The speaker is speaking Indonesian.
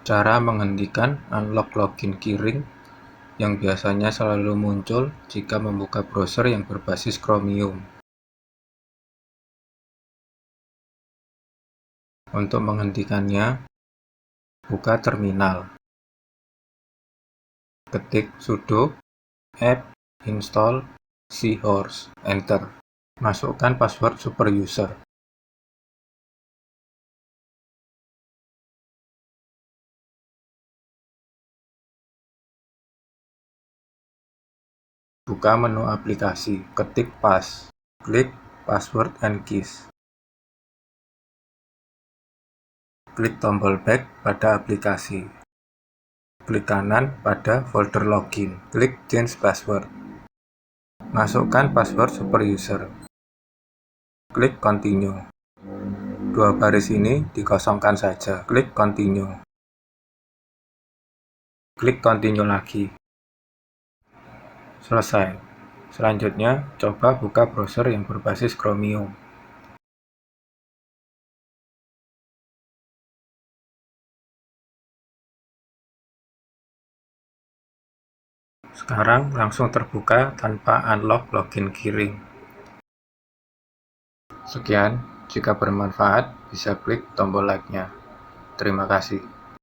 Cara menghentikan unlock login keyring yang biasanya selalu muncul jika membuka browser yang berbasis Chromium. Untuk menghentikannya, buka terminal. Ketik sudo apt install seahorse, enter. Masukkan password superuser. Buka menu aplikasi, ketik pas, klik password and keys. Klik tombol back pada aplikasi. Klik kanan pada folder login. Klik change password. Masukkan password superuser. Klik continue. Dua baris ini dikosongkan saja. Klik continue. Klik continue lagi. Selesai. Selanjutnya, coba buka browser yang berbasis Chromium. Sekarang langsung terbuka tanpa unlock login keyring. Sekian, jika bermanfaat bisa klik tombol like-nya. Terima kasih.